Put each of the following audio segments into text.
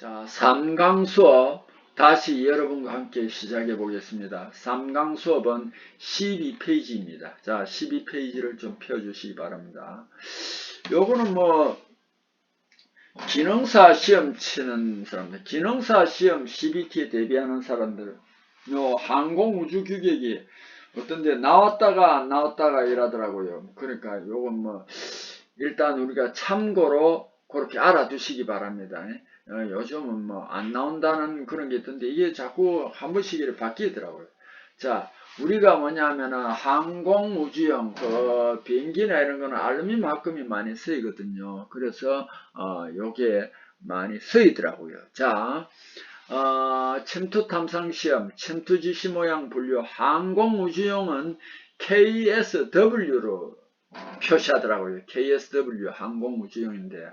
자, 3강 수업 다시 여러분과 함께 시작해 보겠습니다. 3강 수업은 12페이지입니다. 자, 12페이지를 좀 펴주시기 바랍니다. 요거는 기능사 시험 치는 사람들, 기능사 시험 CBT에 대비하는 사람들, 요 항공우주 규격이 어떤데 나왔다가 안 나왔다가 이러더라고요. 그러니까 요건 일단 우리가 참고로 그렇게 알아두시기 바랍니다. 요즘은 안 나온다는 그런 게 있던데 이게 자꾸 한 번씩 이렇게 바뀌더라고요. 자, 우리가 뭐냐면은 항공우주용 비행기나 이런 거는 알루미늄합금이 많이 쓰이거든요. 그래서 요게 많이 쓰이더라고요. 자, 침투 탐상 시험, 침투 지시 모양 분류, 항공우주용은 KSW로 표시하더라고요. KSW 항공우주용인데,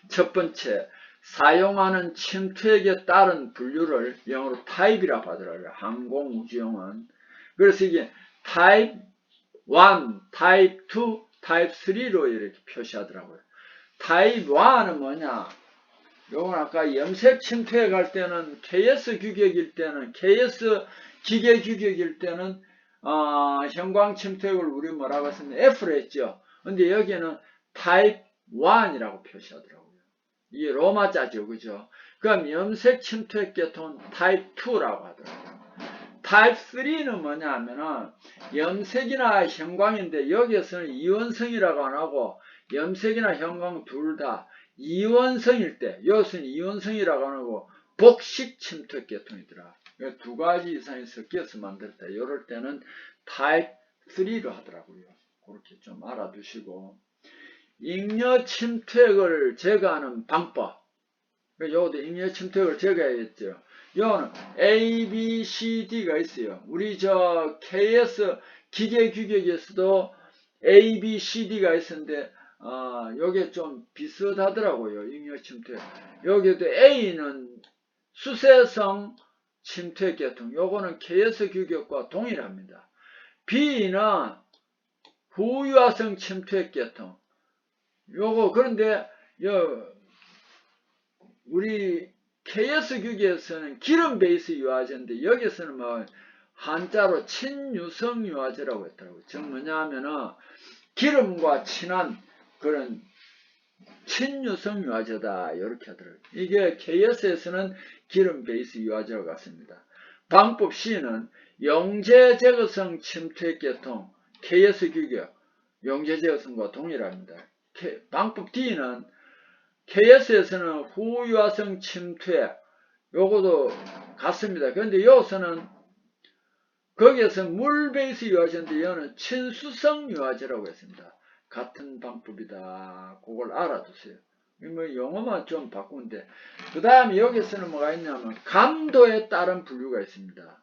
첫 번째, 사용하는 침투액에 따른 분류를 영어로 타입이라고 하더라고요. 항공우주용은. 그래서 이게 타입 1, 타입 2, 타입 3로 이렇게 표시하더라고요. 타입 1은 뭐냐? 요건 아까 염색 침투액 할 때는 KS 규격일 때는 KS 기계 규격일 때는 형광 침투액을 우리 뭐라고 했습니까? F로 했죠. 근데 여기는 타입 1이라고 표시하더라고요. 이게 로마자죠. 그죠? 그럼 염색 침투액 계통은 타입 2라고 하더라고요. 타입 3는 뭐냐 하면은 염색이나 형광인데 여기에서는 이원성이라고 안 하고 염색이나 형광 둘 다 이원성일 때, 여기서는 이원성이라고 안 하고 복식 침투액 계통이더라. 두 가지 이상이 섞여서 만들었다. 이럴 때는 타입 3로 하더라고요. 그렇게 좀 알아두시고. 잉여 침투액을 제거하는 방법. 요것도 잉여 침투액을 제거해야겠죠. 요거는 A, B, C, D가 있어요. 우리 KS 기계 규격에서도 A, B, C, D가 있었는데 요게 좀 비슷하더라고요. 잉여 침투액. 여기도 A는 수세성 침투액 계통. 요거는 KS 규격과 동일합니다. B는 후유화성 침투액 계통. 요거 그런데 우리 KS 규격에서는 기름 베이스 유화제인데 여기서는 한자로 친유성 유화제라고 했더라고요. 즉 뭐냐 하면은 기름과 친한 그런 친유성 유화제다 이렇게 하더라고요. 이게 KS에서는 기름 베이스 유화제와 같습니다. 방법 C는 영재 제거성 침투액 계통 KS 규격 영재 제거성과 동일합니다. 방법 D는 KS에서는 후유화성 침투액 요것도 같습니다. 그런데 여기서는 거기에서 물 베이스 유화제인데 여기는 친수성 유화제라고 했습니다. 같은 방법이다. 그걸 알아두세요. 영어만 좀 바꾸는데 그 다음에 여기서는 뭐가 있냐면 감도에 따른 분류가 있습니다.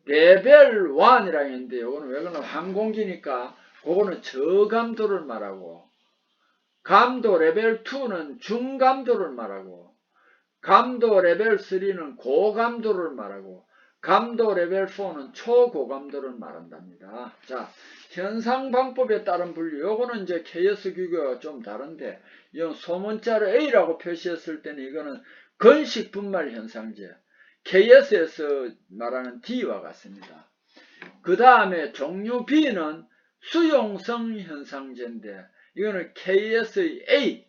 레벨 1이라고 했는데 요거는 왜 그러냐면 항공기니까 그거는 저감도를 말하고 감도 레벨 2는 중감도를 말하고 감도 레벨 3는 고감도를 말하고 감도 레벨 4는 초고감도를 말한답니다. 자, 현상 방법에 따른 분류. 요거는 이제 KS 규격과 좀 다른데 이건 소문자로 A라고 표시했을 때는 이거는 건식 분말 현상제. KS에서 말하는 D와 같습니다. 그 다음에 종류 B는 수용성 현상제인데 이거는 KS의 A.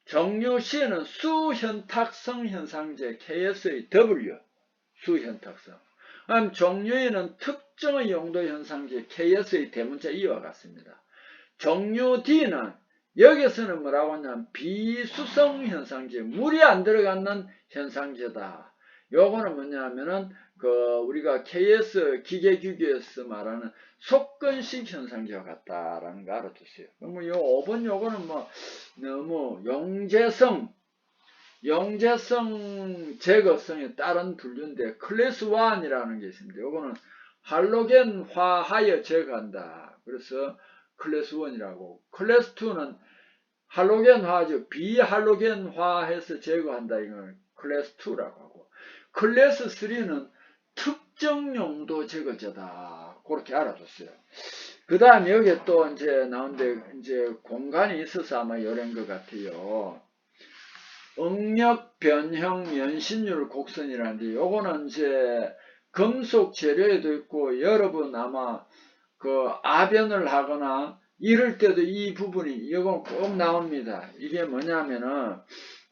종류 C는 수현탁성 현상제 KS의 W. 수현탁성. 그럼 종류 E는 특정의 용도 현상제 KS의 대문자 E와 같습니다. 종류 D는 여기서는 뭐라고 하냐면 비수성 현상제, 물이 안 들어가는 현상제다. 요거는 뭐냐면은 우리가 KS 기계 규격에서 말하는 속건식 현상제와 같다라는 거 알아두세요. 그럼 요 5번 요거는 너무 영재성 제거성에 따른 분류인데 클래스 1이라는 게 있습니다. 요거는 할로겐화하여 제거한다. 그래서 클래스 1이라고. 클래스 2는 할로겐화죠. 비할로겐화해서 제거한다. 이거는 클래스 2라고 하고. 클래스 3는 특정 용도 제거제다. 그렇게 알아뒀어요. 그 다음에 여기에 또 이제 나온데 이제 공간이 있어서 아마 이런 것 같아요. 응력 변형 연신율 곡선이라는데 요거는 이제 금속 재료에도 있고 여러분 아마 그 아변을 하거나 이럴 때도 이 부분이 이건 꼭 나옵니다. 이게 뭐냐면은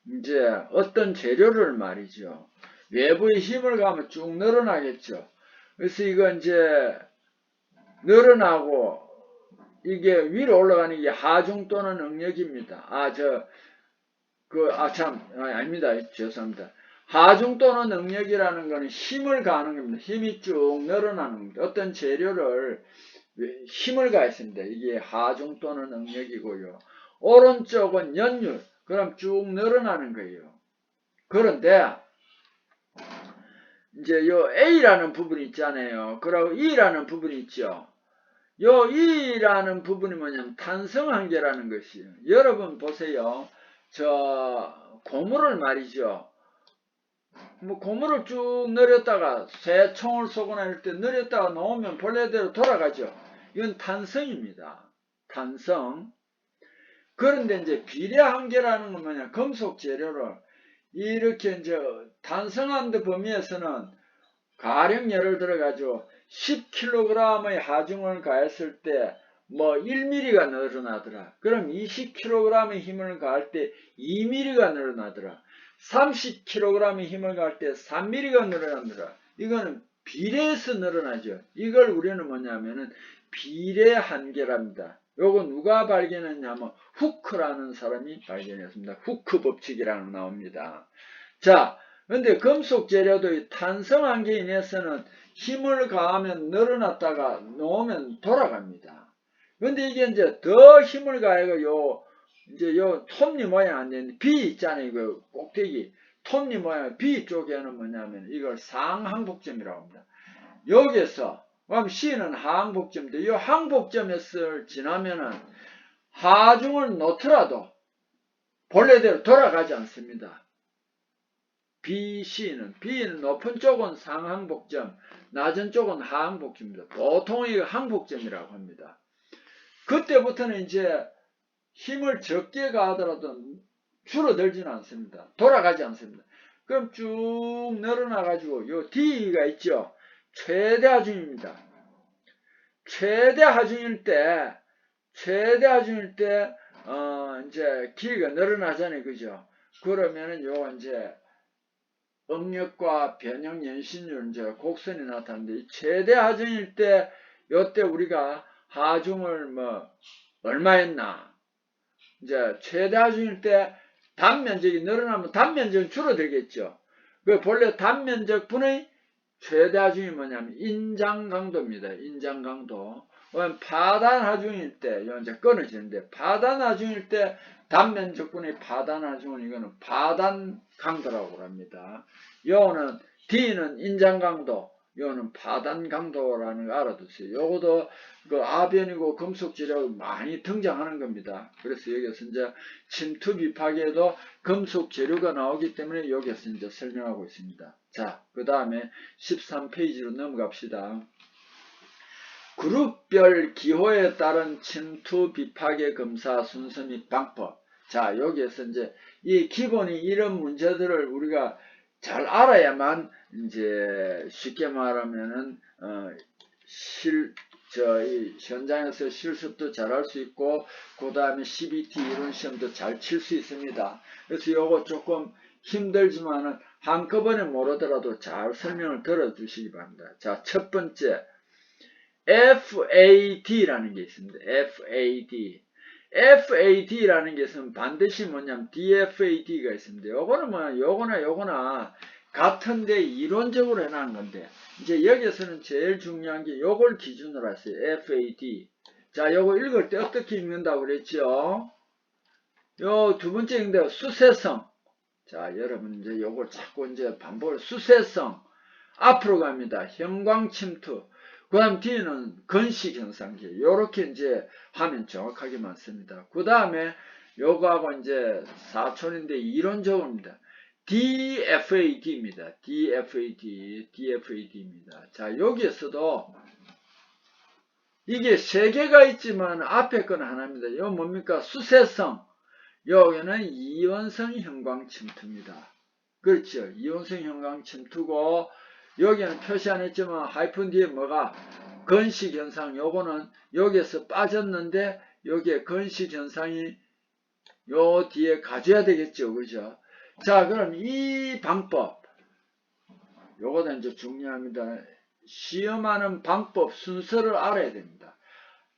이제 어떤 재료를 말이죠. 외부에 힘을 가하면 쭉 늘어나겠죠. 그래서 이거 이제 늘어나고 이게 위로 올라가는 게 하중 또는 응력입니다. 아닙니다. 죄송합니다. 하중 또는 응력이라는 것은 힘을 가하는 겁니다. 힘이 쭉 늘어나는 겁니다. 어떤 재료를 힘을 가했습니다. 이게 하중 또는 응력이고요. 오른쪽은 연율. 그럼 쭉 늘어나는 거예요. 그런데 이제 요 A라는 부분이 있잖아요. 그리고 E라는 부분이 있죠. 요 E라는 부분이 뭐냐면 탄성한계라는 것이에요. 여러분 보세요. 저 고무를 말이죠. 뭐 고무를 쭉 늘렸다가 새 총을 쏘거나 이럴 때 늘렸다가 놓으면 본래대로 돌아가죠. 이건 탄성입니다. 탄성. 그런데 이제 비례 한계라는 건 뭐냐? 금속 재료를 이렇게 이제 탄성한 데 범위에서는 가령 예를 들어 가지고 10kg의 하중을 가했을 때 뭐 1mm가 늘어나더라. 그럼 20kg의 힘을 가할 때 2mm가 늘어나더라. 30kg의 힘을 가할 때 3mm가 늘어나더라. 이거는 비례해서 늘어나죠. 이걸 우리는 뭐냐면은 비례 한계랍니다. 요거 누가 발견했냐면 후크라는 사람이 발견했습니다. 후크 법칙이라는 거 나옵니다. 자, 근데 금속 재료도 탄성 한계에 인해서는 힘을 가하면 늘어났다가 놓으면 돌아갑니다. 근데 이게 이제 더 힘을 가해가 이제 요 톱니 모양 안 되는데 B 있잖아요. 그 꼭대기. 톱니 모양 B 쪽에는 뭐냐면 이걸 상항복점이라고 합니다. 여기서 그럼 C는 하항복점인데 이 항복점에서 지나면은 하중을 놓더라도 본래대로 돌아가지 않습니다. B는 높은 쪽은 상항복점, 낮은 쪽은 하항복점입니다. 보통 이거 항복점이라고 합니다. 그때부터는 이제 힘을 적게 가하더라도 줄어들지는 않습니다. 돌아가지 않습니다. 그럼 쭉 늘어나가지고 요 D가 있죠. 최대 하중입니다. 최대 하중일 때 이제 길이가 늘어나잖아요. 그죠? 그러면은 요 이제 응력과 변형 연신율 이제 곡선이 나타나는데 최대 하중일 때 요때 우리가 하중을 뭐 얼마 했나 이제 최대 하중일 때 단면적이 늘어나면 단면적은 줄어들겠죠. 그 본래 단면적분의 최대 하중이 뭐냐면 인장강도입니다. 인장강도. 파단 하중일 때 이제 끊어지는데 파단 하중일 때 단면적분의 파단 하중은 이거는 파단 강도라고 합니다. 요거는 D는 인장 강도, 요거는 파단 강도라는 거 알아두세요. 요것도 그 아변이고 금속 재료가 많이 등장하는 겁니다. 그래서 여기서 이제 침투 비파기에도 금속 재료가 나오기 때문에 여기서 이제 설명하고 있습니다. 자, 그 다음에 13페이지로 넘어갑시다. 그룹별 기호에 따른 침투 비파괴 검사 순서 및 방법. 자, 여기에서 이제 이 기본이 이런 문제들을 우리가 잘 알아야만 이제 쉽게 말하면은 이 현장에서 실습도 잘 할 수 있고 그 다음에 CBT 이론 시험도 잘 칠 수 있습니다. 그래서 요거 조금 힘들지만은 한꺼번에 모르더라도 잘 설명을 들어주시기 바랍니다. 자, 첫 번째 FAD라는 게 있습니다. FAD라는 것은 반드시 뭐냐면 DFAD가 있습니다. 요거는 뭐냐, 요거나 같은데 이론적으로 해놓은 건데, 이제 여기서는 제일 중요한 게 요걸 기준으로 하세요. FAD. 자, 요거 읽을 때 어떻게 읽는다고 그랬죠? 요 두 번째 읽는데 수세성. 자, 여러분 이제 요걸 자꾸 이제 반복을 수세성. 앞으로 갑니다. 형광 침투. 그 다음 D는 건식 현상기. 요렇게 이제 하면 정확하게 맞습니다. 그 다음에 요거하고 이제 4촌인데 이론적으로입니다. DFAD입니다. DFAD입니다. 자, 여기에서도 이게 세 개가 있지만 앞에 건 하나입니다. 이거 뭡니까? 수세성. 여기는 이원성 형광 침투입니다. 그렇죠. 이원성 형광 침투고 여기는 표시 안 했지만 하이픈 뒤에 뭐가 건식 현상, 요거는 여기에서 빠졌는데 여기에 건식 현상이 요 뒤에 가져야 되겠죠. 그죠? 자, 그럼 이 방법, 요거도 이제 중요합니다. 시험하는 방법 순서를 알아야 됩니다.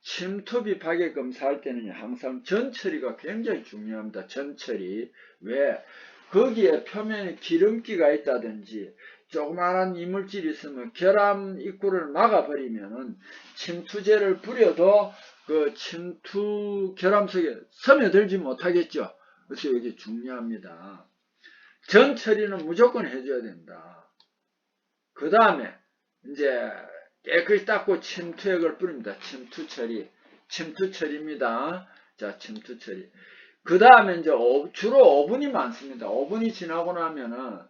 침투비 파괴 검사할 때는 항상 전처리가 굉장히 중요합니다. 전처리. 왜? 거기에 표면에 기름기가 있다든지 조그마한 이물질이 있으면 결함 입구를 막아버리면은 침투제를 뿌려도 그 침투 결함 속에 스며들지 못하겠죠. 그래서 이게 중요합니다. 전처리는 무조건 해줘야 된다. 그 다음에 이제 깨끗이 닦고 침투액을 뿌립니다. 침투처리. 침투처리입니다. 자, 침투처리. 그 다음에 이제 주로 오븐이 많습니다. 오븐이 지나고 나면은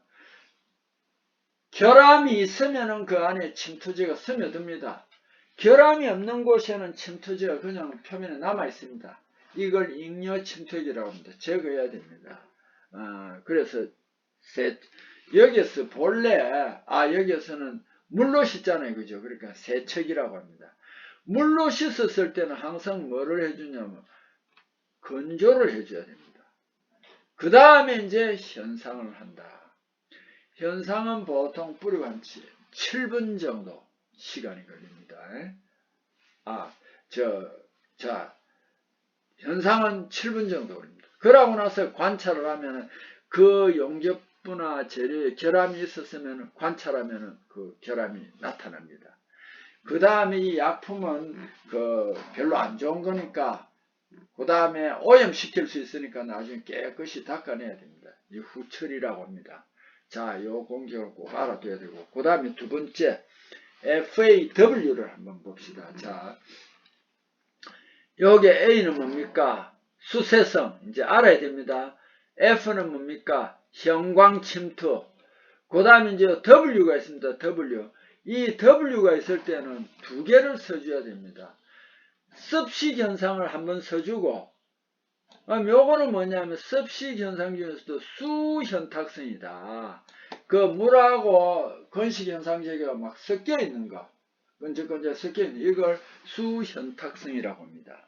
결함이 있으면은 그 안에 침투제가 스며듭니다. 결함이 없는 곳에는 침투제가 그냥 표면에 남아 있습니다. 이걸 잉여 침투액이라고 합니다. 제거해야 됩니다. 그래서 여기서 본래 여기서는 물로 씻잖아요. 그죠? 그러니까 세척이라고 합니다. 물로 씻었을 때는 항상 뭐를 해주냐면 건조를 해줘야 됩니다. 그 다음에 이제 현상을 한다. 현상은 보통 뿌리고 한 7분 정도 시간이 걸립니다. 현상은 7분 정도 걸립니다. 그러고 나서 관찰을 하면 그 용접부나 재료에 결함이 있었으면 관찰하면 그 결함이 나타납니다. 그 다음에 이 약품은 별로 안 좋은 거니까 그 다음에 오염시킬 수 있으니까 나중에 깨끗이 닦아내야 됩니다. 이 후처리라고 합니다. 자, 요 공격을 꼭 알아둬야 되고, 그 다음에 두 번째, FAW를 한번 봅시다. 자, 요게 A는 뭡니까? 수세성, 이제 알아야 됩니다. F는 뭡니까? 형광 침투. 그 다음에 이제 W가 있습니다. W. 이 W가 있을 때는 두 개를 써줘야 됩니다. 습식 현상을 한번 써주고, 요거는 뭐냐면 습식 현상 중에서도 수현탁성이다. 그 물하고 건식 현상 제가 막 섞여 있는 거, 건져 섞여 있는 이걸 수현탁성이라고 합니다.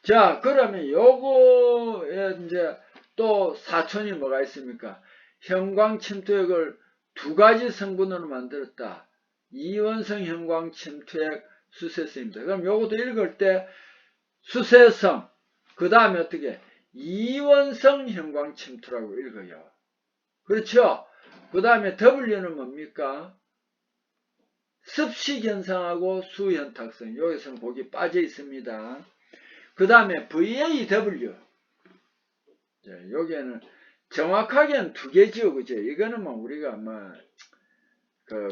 자, 그러면 요거에 이제 또 사촌이 뭐가 있습니까? 형광 침투액을 두 가지 성분으로 만들었다. 이원성 형광 침투액 수세성입니다. 그럼 요것도 읽을 때 수세성, 그 다음에 어떻게? 이원성 형광 침투라고 읽어요. 그렇죠? 그 다음에 W는 뭡니까? 습식 현상하고 수현탁성. 여기서는 거기 빠져 있습니다. 그 다음에 VAW. 여기에는 정확하게는 두 개지요. 그죠? 이거는 뭐 우리가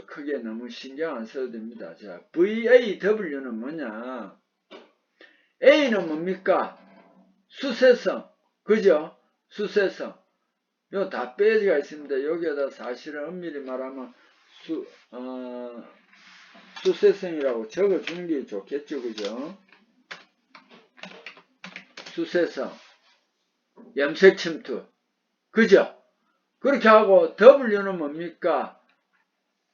크게 너무 신경 안 써도 됩니다. 자, VAW는 뭐냐? A는 뭡니까? 수세성. 그죠? 수세성. 요 답배지가 있습니다. 여기에다 사실은 엄밀히 말하면 수세성이라고 적어주는 게 좋겠죠. 그죠? 수세성. 염색 침투. 그죠? 그렇게 하고 W는 뭡니까?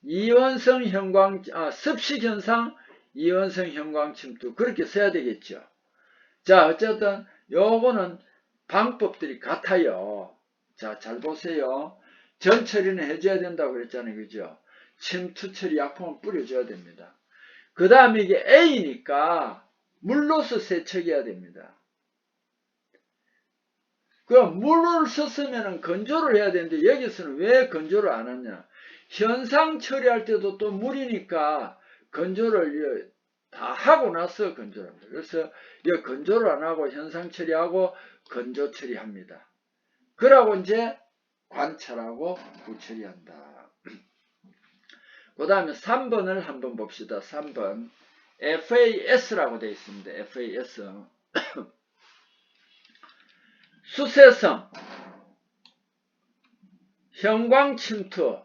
이원성 형광, 습식 현상, 이원성 형광 침투. 그렇게 써야 되겠죠. 자, 어쨌든 요거는 방법들이 같아요. 자, 잘 보세요. 전 처리는 해줘야 된다고 그랬잖아요. 그죠? 침투 처리 약품을 뿌려줘야 됩니다. 그 다음에 이게 A니까 물로서 세척해야 됩니다. 그럼 물을 썼으면 건조를 해야 되는데 여기서는 왜 건조를 안 하냐? 현상 처리할 때도 또 물이니까 건조를 다 하고 나서 건조를 합니다. 그래서 이 건조를 안 하고 현상 처리하고 건조 처리합니다. 그러고 이제 관찰하고 후처리한다. 그 다음에 3번을 한번 봅시다. 3번 FAS라고 되어 있습니다. FAS 수세성 형광 침투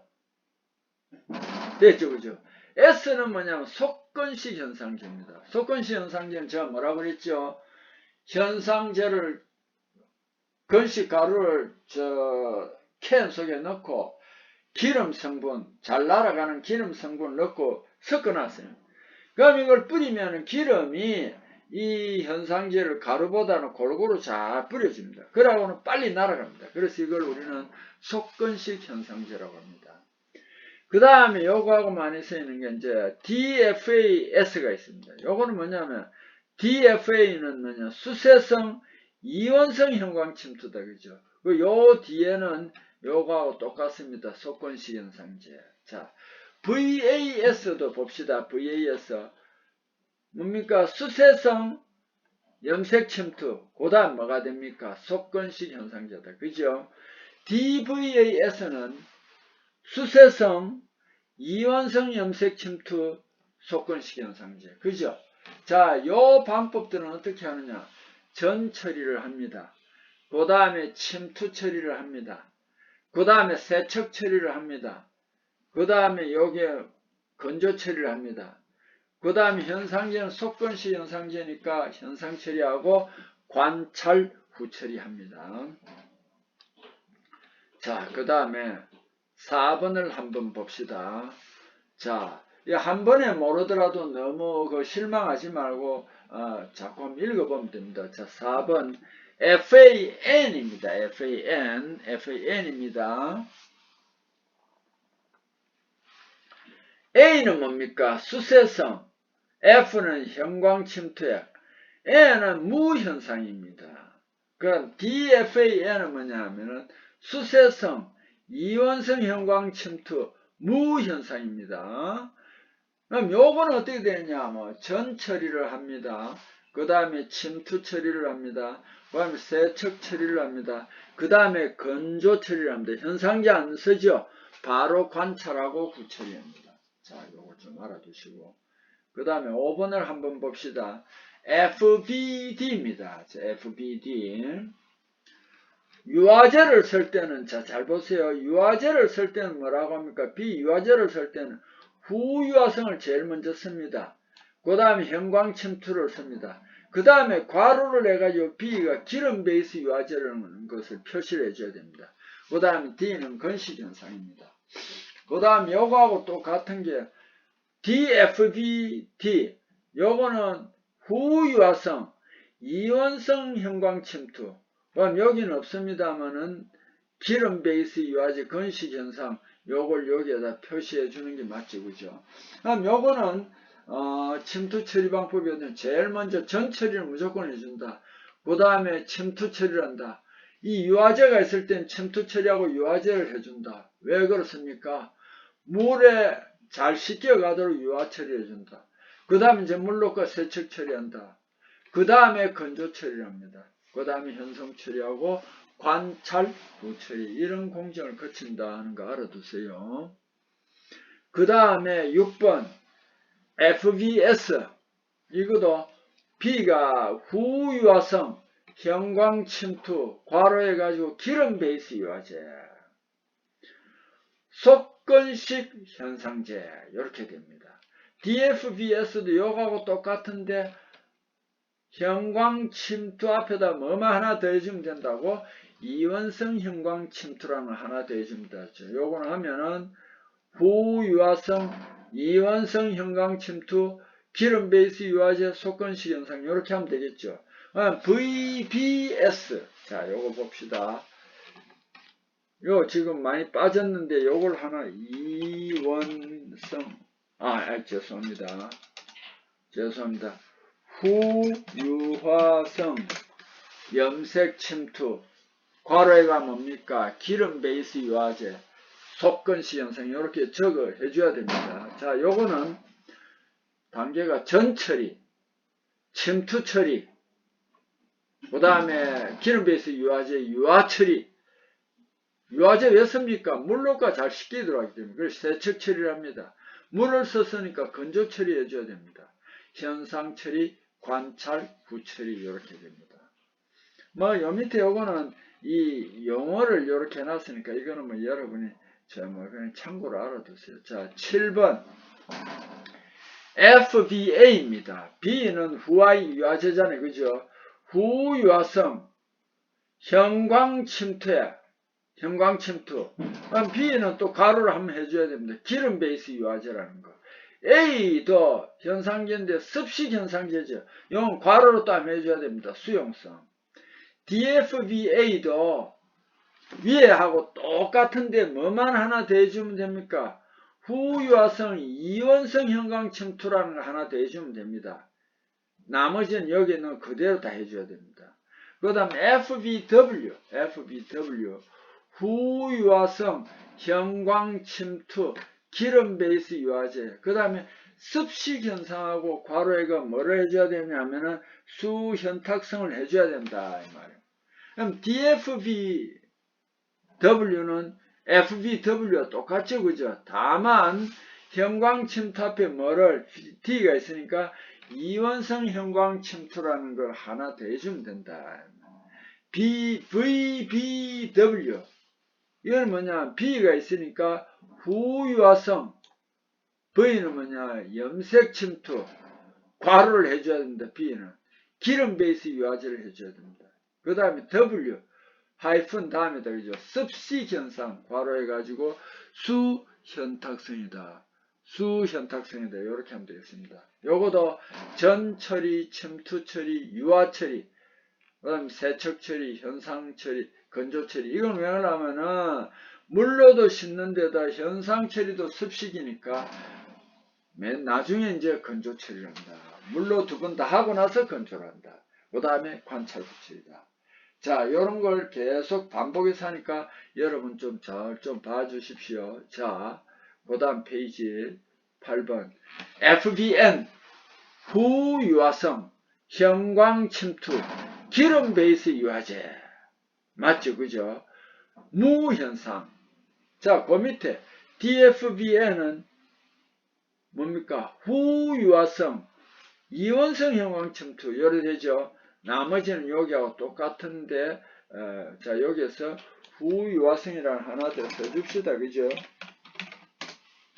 됐죠. 그죠? S는 뭐냐면 속건식 현상제입니다. 속건식 현상제는 제가 뭐라고 그랬죠? 현상제를 건식 가루를 캔 속에 넣고 기름 성분, 잘 날아가는 기름 성분을 넣고 섞어놨어요. 그럼 이걸 뿌리면 기름이 이 현상제를 가루보다는 골고루 잘 뿌려집니다. 그러고는 빨리 날아갑니다. 그래서 이걸 우리는 속건식 현상제라고 합니다. 그 다음에 요거하고 많이 쓰이는 게 이제 DFAS가 있습니다. 요거는 뭐냐면 DFA는 뭐냐 수세성 이원성 형광 침투다. 그죠? 요 뒤에는 요거하고 똑같습니다. 속건식 현상제. 자, VAS도 봅시다. VAS. 뭡니까? 수세성 염색 침투. 그 다음 뭐가 됩니까? 속건식 현상제다. 그죠? DVAS는 수세성 이원성 염색 침투 속건식 현상제. 그죠? 자, 요 방법들은 어떻게 하느냐? 전 처리를 합니다. 그 다음에 침투 처리를 합니다. 그 다음에 세척 처리를 합니다. 그 다음에 여기에 건조 처리를 합니다. 그 다음에 현상제는 속건식 현상제니까 현상 처리하고 관찰 후 처리합니다. 자, 그 다음에 4번을 한번 봅시다. 자, 한 번에 모르더라도 너무 실망하지 말고 자꾸 한번 읽어보면 됩니다. 자, 4번 FAN입니다. FAN입니다. A는 뭡니까? 수세성, F는 형광 침투액, N은 무현상입니다. 그럼 DFAN은 뭐냐 하면은 수세성, 이원성 형광 침투, 무현상입니다. 그럼 요거는 어떻게 되냐? 전 처리를 합니다. 그 다음에 침투 처리를 합니다. 그 다음에 세척 처리를 합니다. 그 다음에 건조 처리를 합니다. 현상제 안 쓰죠? 바로 관찰하고 후 처리합니다. 자, 요거 좀 알아두시고. 그 다음에 5번을 한번 봅시다. FBD입니다. 자, FBD. 유화제를 쓸 때는, 자, 잘 보세요. 유화제를 쓸 때는 뭐라고 합니까? 비유화제를 쓸 때는 후유화성을 제일 먼저 씁니다. 그 다음에 형광 침투를 씁니다. 그 다음에 괄호를 해가지고 B가 기름 베이스 유화제라는 것을 표시를 해줘야 됩니다. 그 다음에 D는 건식 현상입니다. 그 다음 요거하고 똑같은 게 DFBD. 요거는 후유화성, 이원성 형광 침투. 그럼 여기는 없습니다만은 기름 베이스 유화제 건식 현상 요걸 여기에다 표시해 주는 게 맞지, 그죠? 그럼 요거는 침투 처리 방법이었는데 제일 먼저 전 처리를 무조건 해준다. 그 다음에 침투 처리를 한다. 이 유화제가 있을 땐 침투 처리하고 유화제를 해준다. 왜 그렇습니까? 물에 잘 씻겨가도록 유화 처리를 해준다. 그 다음에 이제 물 넣고 세척 처리한다. 그 다음에 건조 처리를 합니다. 그 다음에 현성 처리하고 관찰 후 처리, 이런 공정을 거친다 하는 거 알아두세요. 그 다음에 6번 FBS. 이것도 B가 후유화성 형광 침투 괄호해 가지고 기름 베이스 유화제, 속건식 현상제 이렇게 됩니다. DFBS도 요거하고 똑같은데 형광 침투 앞에다 뭐만 하나 더해주면 된다고 이원성 형광 침투라는 걸 하나 더해주면 되죠. 요거는 하면은 후유화성, 이원성 형광 침투, 기름 베이스 유화제, 속건식 현상 이렇게 하면 되겠죠. VBS. 자, 요거 봅시다. 요 지금 많이 빠졌는데 요걸 하나 이원성 죄송합니다. 후유화성 염색 침투 괄호에가 뭡니까? 기름 베이스 유화제, 속건식 현상 이렇게 적어 해줘야 됩니다. 자, 요거는 단계가 전 처리, 침투 처리, 그 다음에 기름 베이스 유화제 유화 처리. 유화제 왜 씁니까? 물로가 잘 씻기도록 하기 때문에. 그래서 세척 처리를 합니다. 물을 썼으니까 건조 처리 해줘야 됩니다. 현상 처리, 관찰, 후 처리 이렇게 됩니다. 요 밑에 요거는 이 용어를 이렇게 해놨으니까 이거는 여러분이 그냥 참고로 알아두세요. 자, 7번 FBA입니다. B는 후화 유화제잖아요, 그죠? 후유화성 형광 침투야. 형광 침투. 그럼 B는 또 가로를 한번 해줘야 됩니다. 기름 베이스 유화제라는 거. A도 현상제인데 습식 현상제죠. 이건 괄호로 또 한번 해줘야 됩니다. 수용성. DFVA도 위에 하고 똑같은데 뭐만 하나 더해주면 됩니까? 후유화성 이원성 형광 침투라는 거 하나 더해주면 됩니다. 나머지는 여기는 그대로 다 해줘야 됩니다. 그 다음 FBW 후유화성 형광 침투 기름 베이스 유화제. 그 다음에 습식 현상하고 괄호에가 뭐를 해줘야 되냐면은 수현탁성을 해줘야 된다 이 말이에요. 그럼 DFBW는 FBW와 똑같죠, 그죠? 다만 형광 침투 앞에 뭐를 D가 있으니까 이원성 형광 침투라는 걸 하나 더 해주면 된다. VBW 이건 뭐냐? B가 있으니까 후유화성, V는 뭐냐? 염색 침투, 괄호를 해줘야 됩니다. B는 기름 베이스 유화제를 해줘야 됩니다. 그 다음에 W 하이픈 다음에다 그죠? 습식 현상 괄호해가지고 수현탁성이다. 수현탁성이다. 이렇게 하면 되겠습니다. 요거도 전 처리, 침투 처리, 유화 처리, 그 다음 세척 처리, 현상 처리, 건조 처리. 이건 왜 하냐면은 물로도 씻는 데다 현상 처리도 습식이니까 맨 나중에 이제 건조 처리를 한다. 물로 두 번 다 하고 나서 건조를 한다. 그 다음에 관찰 후처리다. 자, 요런 걸 계속 반복해서 하니까 여러분 좀 잘 좀 봐주십시오. 자, 그 다음 페이지 8번. FBN, 후유화성, 형광 침투, 기름 베이스 유화제. 맞죠? 그죠? 무현상. 자, 그 밑에 DFBN은 뭡니까? 후유화성, 이원성 형광 침투. 요래 되죠? 나머지는 여기하고 똑같은데, 자, 여기에서 후유화성이라는 하나 더 써줍시다. 그죠?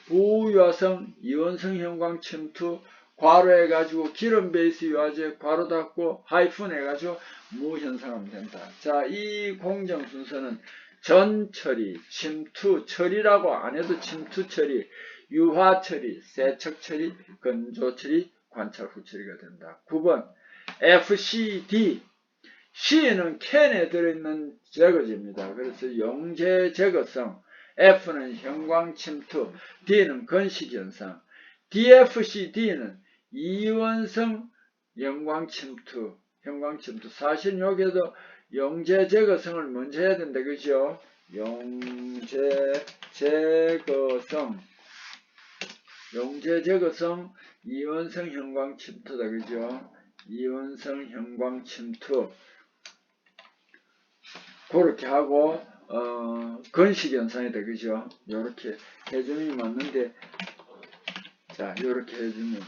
후유화성, 이원성 형광 침투, 괄호 해가지고 기름 베이스 유화제 괄호 닫고 하이픈 해가지고 무현상하면 된다. 자, 이 공정 순서는 전 처리, 침투 처리라고 안 해도 침투 처리, 유화 처리, 세척 처리, 건조 처리, 관찰 후 처리가 된다. 9번 FCD C는 캔에 들어있는 제거제입니다. 그래서 용제 제거성, F는 형광 침투, D는 건식 현상. DFCD는 이원성 형광 침투, 사실 여기에도 용제 제거성을 먼저 해야 된다. 그죠? 용제 제거성, 이원성 형광 침투다. 그죠? 이원성 형광 침투. 그렇게 하고, 건식 현상이다. 그죠? 요렇게 해주면 맞는데, 자, 요렇게 해주면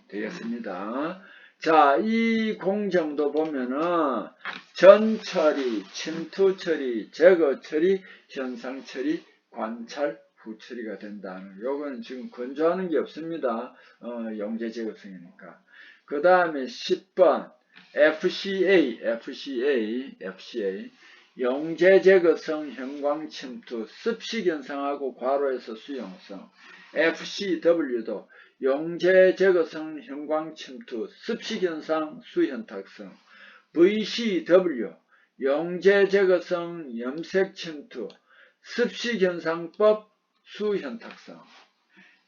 되겠습니다. 자, 이 공정도 보면은, 전 처리, 침투 처리, 제거 처리, 현상 처리, 관찰, 후 처리가 된다는. 요거는 지금 건조하는 게 없습니다. 용제 제거성이니까. 그 다음에 10번, FCA. 용제 제거성, 형광 침투, 습식 현상하고 괄호에서 수용성. FCW도 용제 제거성, 형광 침투, 습식 현상, 수현탁성. VCW 용제 제거성, 염색 침투, 습식 현상법, 수현탁성.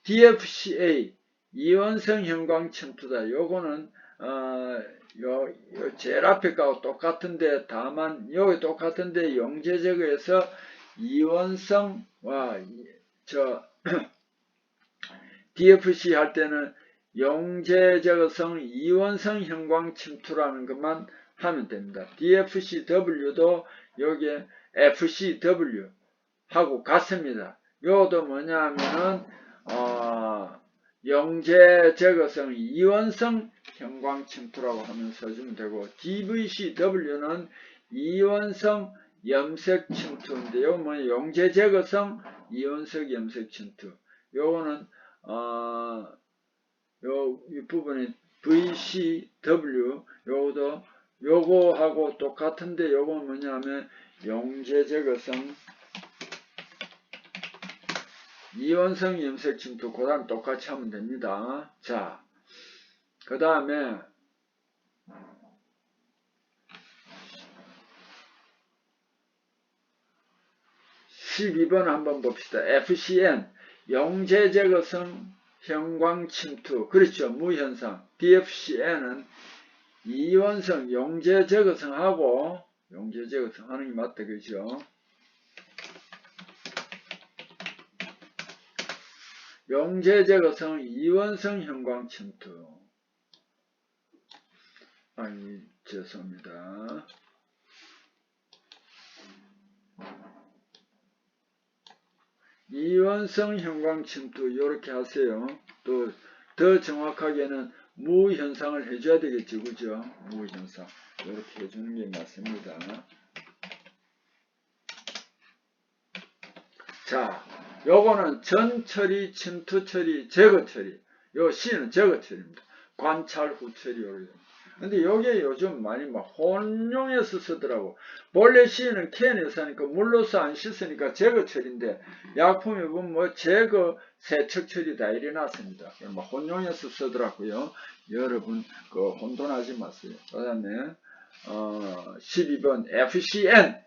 DFCA 이원성 형광 침투다. 요거는 요 제일 앞에 거하고 똑같은데 다만 여기 똑같은데 용제 제거에서 이원성과 DFC 할 때는 용제 제거성 이원성 형광 침투라는 것만 하면 됩니다. DFCW도 여기에 FCW 하고 같습니다. 요것도 뭐냐 하면은 용제 제거성 이원성 형광 침투라고 하면 써주면 되고, DVCW는 이원성 염색 침투인데요. 뭐 용제 제거성 이원성 염색 침투. 요거는 이 부분에 VCW 요것도 요거하고 똑같은데 요건 뭐냐면 용제제거성 이원성 염색 침투 그 다음 똑같이 하면 됩니다. 자, 그 다음에 12번 한번 봅시다. FCN 용제제거성 형광침투 그렇죠. 무현상. DFCN은 이원성 용제제거성하고 용제제거성 하는 게 맞다 그죠. 용제제거성 이원성 형광침투 아니 죄송합니다. 이원성 형광침투 이렇게 하세요. 또 더 정확하게는 무현상을 해줘야 되겠죠. 그죠? 무현상 이렇게 해주는 게 맞습니다. 자, 요거는 전처리, 침투처리, 제거처리. 요 C는 제거처리입니다. 관찰 후 처리. 근데 요게 요즘 많이 막 혼용해서 쓰더라고. 본래 C는 캔에서 하니까 물로서 안 씻으니까 제거처리인데 약품에 보면 뭐 제거 세척처리다 이래 놨습니다. 막 혼용해서 쓰더라고요. 여러분 그 혼돈하지 마세요. 그 다음에 12번 FCN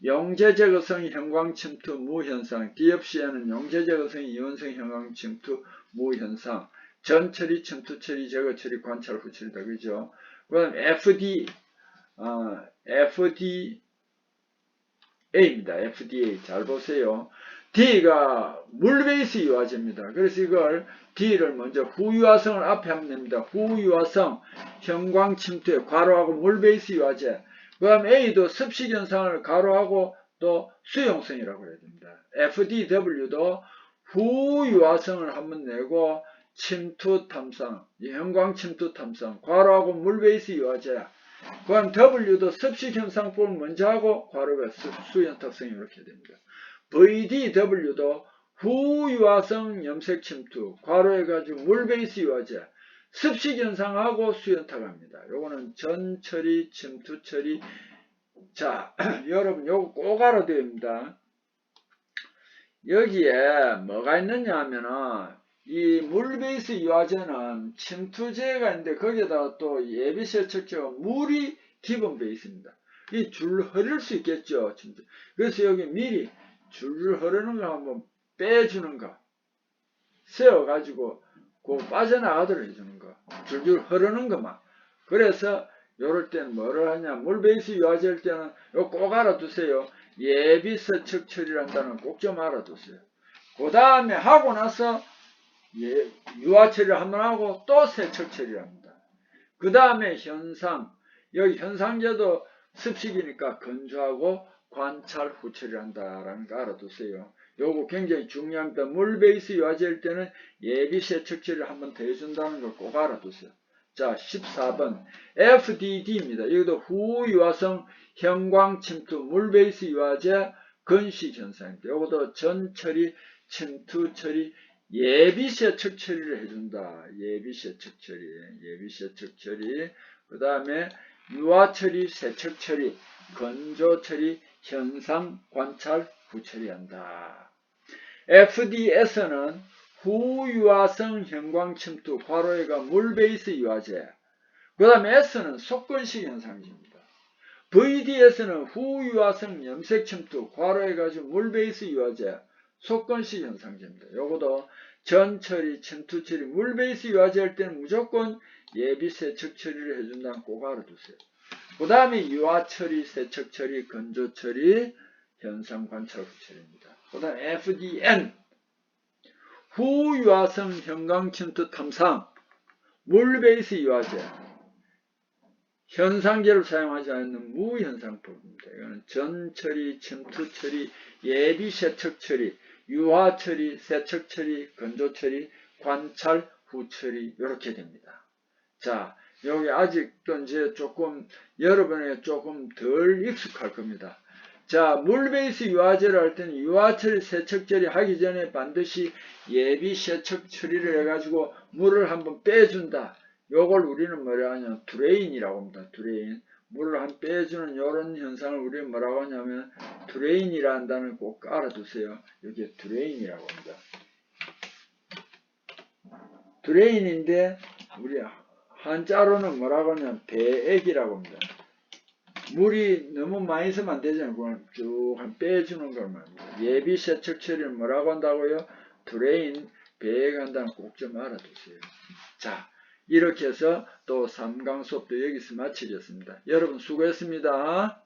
용제제거성 형광침투 무현상. DFCN은 용제제거성 이원성 형광침투 무현상. 전처리, 침투처리, 제거처리, 관찰 후처리다. 그죠? 그 다음 FDA입니다. FDA. 잘 보세요. D가 물베이스 유화제입니다. 그래서 이걸 D를 먼저 후유화성을 앞에 하면 됩니다. 후유화성, 형광침투에 괄호하고 물베이스 유화제. 그 다음 A도 습식현상을 괄호하고 또 수용성이라고 해야 됩니다. FDW도 후유화성을 한번 내고 침투 탐상, 형광침투 탐상, 괄호하고 물베이스 유화제. 그 다음 W도 습식현상법을 먼저 하고 괄호가 수연탁성이 이렇게 됩니다. VDW도 후유화성 염색침투, 괄호해가지고 물베이스 유화제, 습식현상하고 수연탁합니다. 요거는 전처리, 침투처리. 자, 여러분 요거 꼭 알아둬야 됩니다. 여기에 뭐가 있느냐 하면은 이 물베이스 유화제는 침투제가 있는데 거기에다가 또 예비세척제가 물이 기본 베이스입니다. 이 줄 흐를 수 있겠죠. 그래서 여기 미리 줄줄 흐르는 거 한번 빼주는 거 세워가지고 그 빠져나가도록 해주는 거 줄줄 흐르는 것만. 그래서 요럴 때는 뭐를 하냐 물베이스 유화제일 때는 요 꼭 알아두세요. 예비세척 처리란다는 꼭 좀 알아두세요. 그 다음에 하고 나서 유화 처리를 한번 하고 또 세척 처리를 합니다. 그 다음에 현상, 여기 현상제도 습식이니까 건조하고 관찰 후 처리를 한다라는 거 알아두세요. 요거 굉장히 중요합니다. 물베이스 유화제일 때는 예비 세척 처리를 한번 더 해준다는 걸 꼭 알아두세요. 자, 14번 FDD입니다. 여기도 후유화성 형광침투 물베이스 유화제 건식현상입니다. 요것도 전처리, 침투처리, 예비세척 처리를 해준다. 예비세척 처리. 그 다음에 유화처리, 세척처리, 건조처리, 현상, 관찰, 후처리한다. FDS는 후유화성 형광침투, 괄호에가 물베이스 유화제. 그 다음에 S는 속건식 현상제입니다. VDS는 후유화성 염색침투, 괄호해가지고 물베이스 유화제, 속건식 현상제입니다. 요것도 전처리, 침투처리, 물베이스 유화제 할 때는 무조건 예비세척 처리를 해준다는 꼭 알아두세요. 그 다음에 유화처리, 세척처리, 건조처리, 현상, 관찰, 후처리입니다. 그 다음 FDN 후유화성 형광침투 탐상 물베이스 유화제 현상제를 사용하지 않는 무현상법입니다. 이거는 전처리, 침투처리, 예비세척처리, 유화처리, 세척처리, 건조처리, 관찰, 후처리 이렇게 됩니다. 자, 여기 아직도 이제 조금 여러분에게 조금 덜 익숙할 겁니다. 자, 물베이스 유화제를 할 때는 유화처리, 세척처리 하기 전에 반드시 예비 세척 처리를 해가지고 물을 한번 빼준다. 요걸 우리는 뭐라 하냐 드레인이라고 합니다. 드레인. 물을 한 빼주는 이런 현상을 우리는 뭐라고 하냐면 드레인이라는 단어를 꼭 알아두세요. 여기에 드레인이라고 합니다. 드레인인데 우리 한자로는 뭐라고 하냐면 배액이라고 합니다. 물이 너무 많이 있으면 안 되잖아요. 그건 쭉 한 빼주는 걸 말합니다. 예비 세척 처리를 뭐라고 한다고요? 드레인, 배액한다는 꼭 좀 알아두세요. 자, 이렇게 해서 또 3강 수업도 여기서 마치겠습니다. 여러분 수고했습니다.